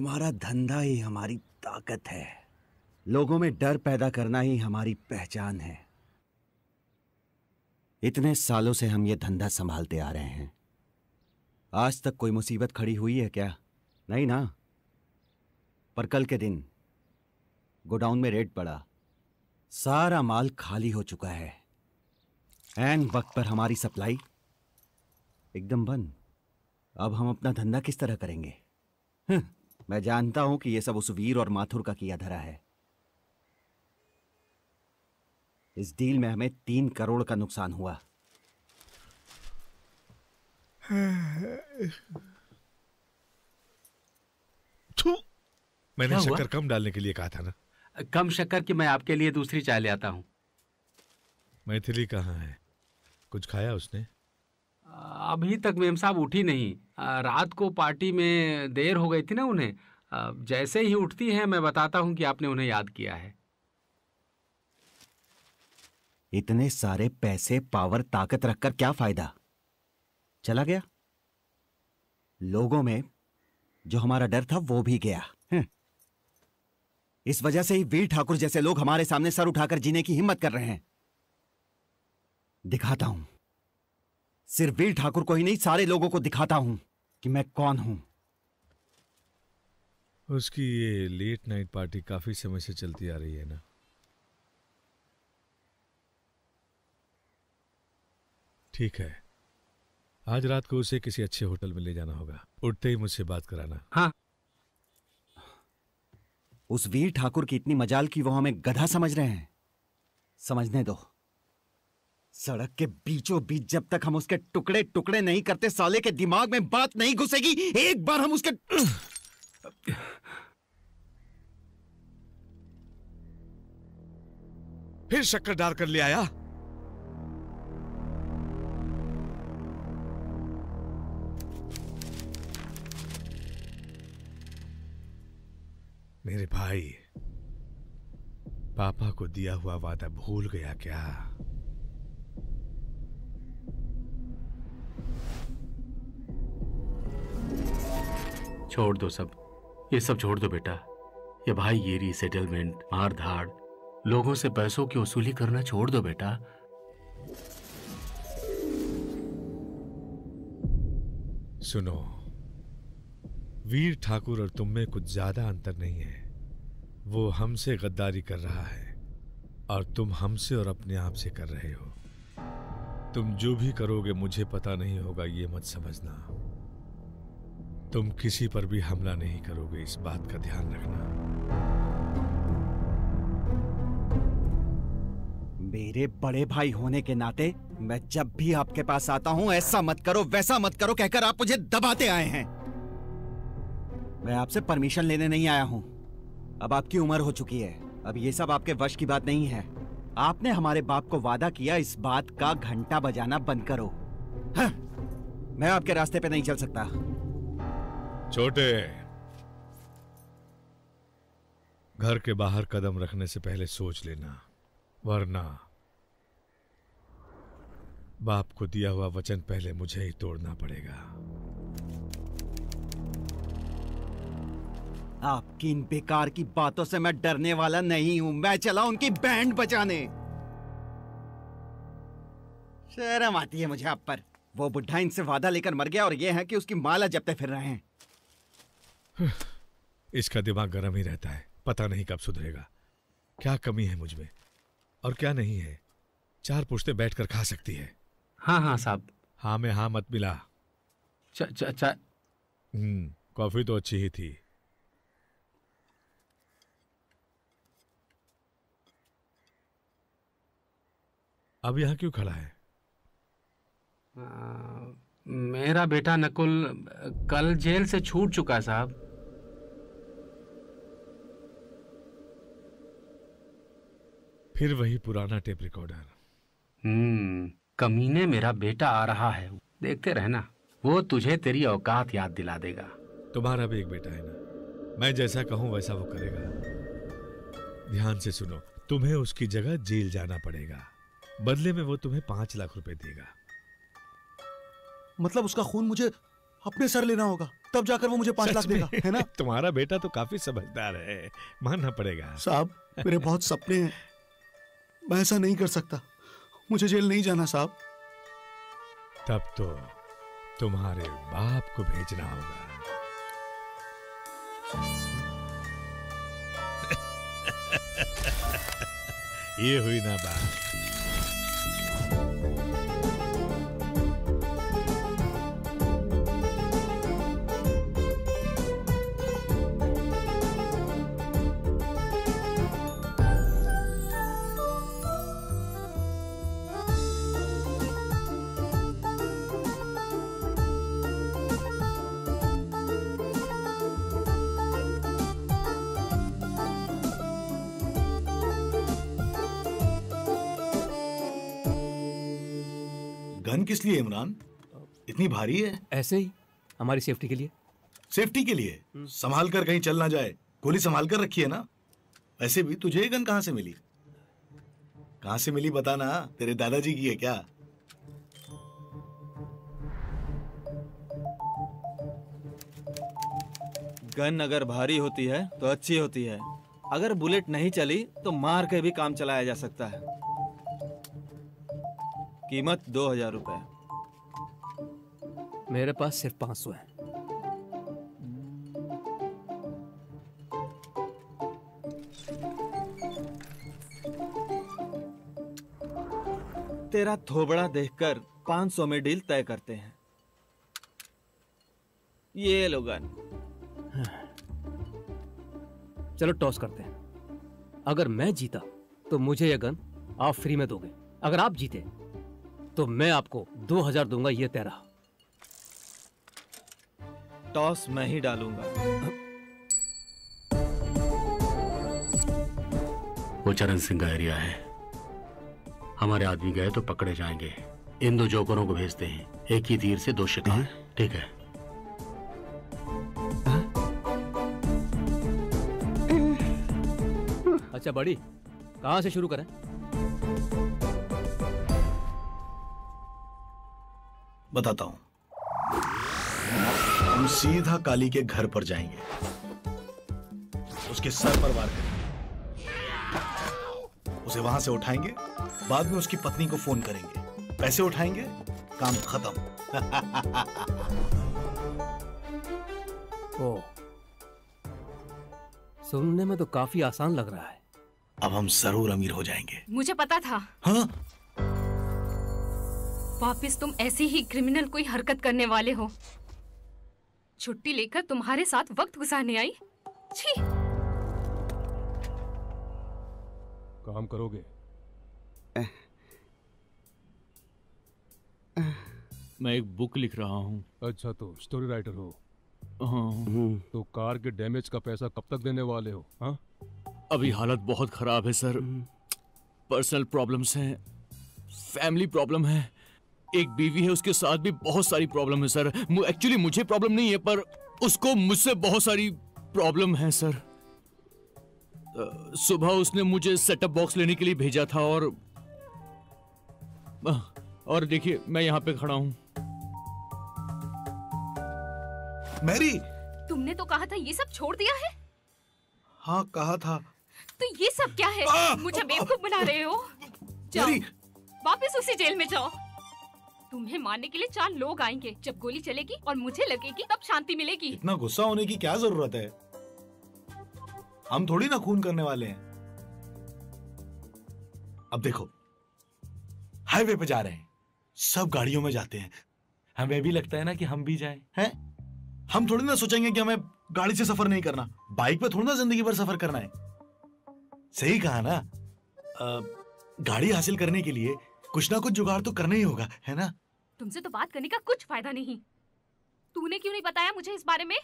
हमारा धंधा ही हमारी ताकत है। लोगों में डर पैदा करना ही हमारी पहचान है। इतने सालों से हम ये धंधा संभालते आ रहे हैं। आज तक कोई मुसीबत खड़ी हुई है क्या? नहीं ना। पर कल के दिन गोडाउन में रेड पड़ा, सारा माल खाली हो चुका है। ऐन वक्त पर हमारी सप्लाई एकदम बंद। अब हम अपना धंधा किस तरह करेंगे? मैं जानता हूं कि यह सब उस वीर और माथुर का किया धरा है। इस डील में हमें 3 करोड़ का नुकसान हुआ। मैंने शक्कर कम डालने के लिए कहा था ना। कम शक्कर की मैं आपके लिए दूसरी चाय ले आता हूं। मैथिली कहाँ है? कुछ खाया उसने? अभी तक मेम साहब उठी नहीं। रात को पार्टी में देर हो गई थी ना उन्हें। जैसे ही उठती हैं मैं बताता हूं कि आपने उन्हें याद किया है। इतने सारे पैसे, पावर, ताकत रखकर क्या फायदा? चला गया। लोगों में जो हमारा डर था वो भी गया। इस वजह से ही वीर ठाकुर जैसे लोग हमारे सामने सर उठाकर जीने की हिम्मत कर रहे हैं। दिखाता हूं, सिर्फ वीर ठाकुर को ही नहीं, सारे लोगों को दिखाता हूं कि मैं कौन हूं। उसकी ये लेट नाइट पार्टी काफी समय से चलती आ रही है ना। ठीक है, आज रात को उसे किसी अच्छे होटल में ले जाना होगा। उठते ही मुझसे बात कराना। हाँ। उस वीर ठाकुर की इतनी मजाल की वो हमें गधा समझ रहे हैं। समझने दो। सड़क के बीचों बीच जब तक हम उसके टुकड़े टुकड़े नहीं करते, साले के दिमाग में बात नहीं घुसेगी। एक बार हम उसके फिर शक्कर डाल कर ले आया। मेरे भाई, पापा को दिया हुआ वादा भूल गया क्या? छोड़ दो सब, ये सब छोड़ दो बेटा। ये भाईगिरी, सेटलमेंट, मार धाड़, लोगों से पैसों की वसूली करना छोड़ दो बेटा। सुनो, वीर ठाकुर और तुम में कुछ ज्यादा अंतर नहीं है। वो हमसे गद्दारी कर रहा है और तुम हमसे और अपने आप से कर रहे हो। तुम जो भी करोगे मुझे पता नहीं होगा, ये मत समझना। तुम किसी पर भी हमला नहीं करोगे, इस बात का ध्यान रखना। मेरे बड़े भाई होने के नाते मैं जब भी आपके पास आता हूं, ऐसा मत करो, वैसा मत करो कहकर आप मुझे दबाते आए हैं। मैं आपसे परमिशन लेने नहीं आया हूं। अब आपकी उम्र हो चुकी है, अब ये सब आपके वश की बात नहीं है। आपने हमारे बाप को वादा किया, इस बात का घंटा बजाना बंद करो। हाँ, मैं आपके रास्ते पे नहीं चल सकता। छोटे, घर के बाहर कदम रखने से पहले सोच लेना, वरना बाप को दिया हुआ वचन पहले मुझे ही तोड़ना पड़ेगा। आपकी इन बेकार की बातों से मैं डरने वाला नहीं हूं। मैं चला उनकी बैंड बजाने। शर्म आती है मुझे आप पर। वो बुढ़ा इनसे वादा लेकर मर गया और ये है कि उसकी माला जपते फिर रहे हैं। इसका दिमाग गर्म ही रहता है, पता नहीं कब सुधरेगा। क्या कमी है मुझ में और क्या नहीं है, 4 पुश्ते बैठकर खा सकती है। हाँ हाँ साहब। हाँ में हाँ मत मिला। कॉफी तो अच्छी ही थी। अब यहां क्यों खड़ा है? मेरा बेटा नकुल कल जेल से छूट चुका साहब। फिर वही पुराना टेप रिकॉर्डर। कमीने, मेरा बेटा आ रहा है, देखते रहना। वो तुझे तेरी औकात याद दिला देगा। तुम्हारा भी एक बेटा है ना, मैं जैसा कहूं वैसा वो करेगा। ध्यान से सुनो, तुम्हें उसकी जगह जेल जाना पड़ेगा। बदले में वो तुम्हें 5 लाख रुपए देगा। मतलब उसका खून मुझे अपने सर लेना होगा? तब जाकर वो मुझे 5 लाख सच में? देगा, है ना? तुम्हारा बेटा तो काफी समझदार है, मानना पड़ेगा। साहब मेरे बहुत सपने हैं, मैं ऐसा नहीं कर सकता, मुझे जेल नहीं जाना साहब। तब तो तुम्हारे बाप को भेजना होगा। ये हुई ना बात। गन किस लिए इमरान? इतनी भारी है? ऐसे ही, हमारी सेफ्टी के लिए। सेफ्टी के लिए? संभाल कर कहीं चल ना जाए, गोली संभाल कर रखी है ना। वैसे भी तुझे ये गन कहां से मिली? कहां से मिली बताना, तेरे दादाजी की है क्या? गन अगर भारी होती है तो अच्छी होती है, अगर बुलेट नहीं चली तो मार के भी काम चलाया जा सकता है। कीमत 2000 रुपए। मेरे पास सिर्फ 500 है। तेरा थोबड़ा देखकर 500 में डील तय करते हैं। ये लो गन। चलो टॉस करते हैं। अगर मैं जीता तो मुझे यह गन आप फ्री में दोगे, अगर आप जीते तो मैं आपको 2000 दूंगा, ये तय रहा। टॉस मैं ही डालूंगा। वो चरण सिंह का एरिया है, हमारे आदमी गए तो पकड़े जाएंगे। इन 2 जोकरों को भेजते हैं, एक ही तीर से 2 शिकार। ठीक है? अच्छा बड़ी, कहां से शुरू करें? बताता हूं। हम सीधा काली के घर पर जाएंगे, उसके सर पर वार करेंगे, उसे वहां से उठाएंगे, बाद में उसकी पत्नी को फोन करेंगे, पैसे उठाएंगे, काम खत्म। ओ, सुनने में तो काफी आसान लग रहा है। अब हम जरूर अमीर हो जाएंगे। मुझे पता था। हाँ? वापिस तुम ऐसी ही क्रिमिनल कोई हरकत करने वाले हो। छुट्टी लेकर तुम्हारे साथ वक्त गुजारने आई। छी! काम करोगे? मैं एक बुक लिख रहा हूँ। अच्छा, तो स्टोरी राइटर हो? हाँ। तो कार के डैमेज का पैसा कब तक देने वाले हो? हाँ? अभी हालत बहुत खराब है सर, पर्सनल प्रॉब्लम्स हैं, फैमिली प्रॉब्लम है, एक बीवी है, उसके साथ भी बहुत सारी प्रॉब्लम है सर। एक्चुअली मुझे प्रॉब्लम नहीं है, पर उसको मुझसे बहुत सारी प्रॉब्लम है सर। सुबह उसने मुझे सेटअप बॉक्स लेने के लिए भेजा था और देखिए मैं यहाँ पे खड़ा हूँ। मैरी! तुमने तो कहा था ये सब छोड़ दिया है। हाँ कहा था। तो ये सब क्या है? मुझे बेवकूफ बना रहे हो। जाओ, वापस उसी जेल में जाओ। तुम्हें मारने के लिए 4 लोग आएंगे। जब गोली चलेगी और मुझे लगेगी तब शांति मिलेगी। इतना गुस्सा होने की क्या जरूरत है? हम थोड़ी ना खून करने वाले हैं। अब देखो, हाईवे पे जा रहे हैं, सब गाड़ियों में जाते हैं, हमें भी लगता है ना कि हम भी जाएं, हैं? हम थोड़ी ना सोचेंगे कि हमें गाड़ी से सफर नहीं करना, बाइक पे थोड़ी ना जिंदगी भर सफर करना है। सही कहा ना? गाड़ी हासिल करने के लिए कुछ ना कुछ जुगाड़ तो करना ही होगा, है ना? तुमसे तो बात करने का कुछ फायदा नहीं। तूने क्यों नहीं बताया मुझे इस बारे में?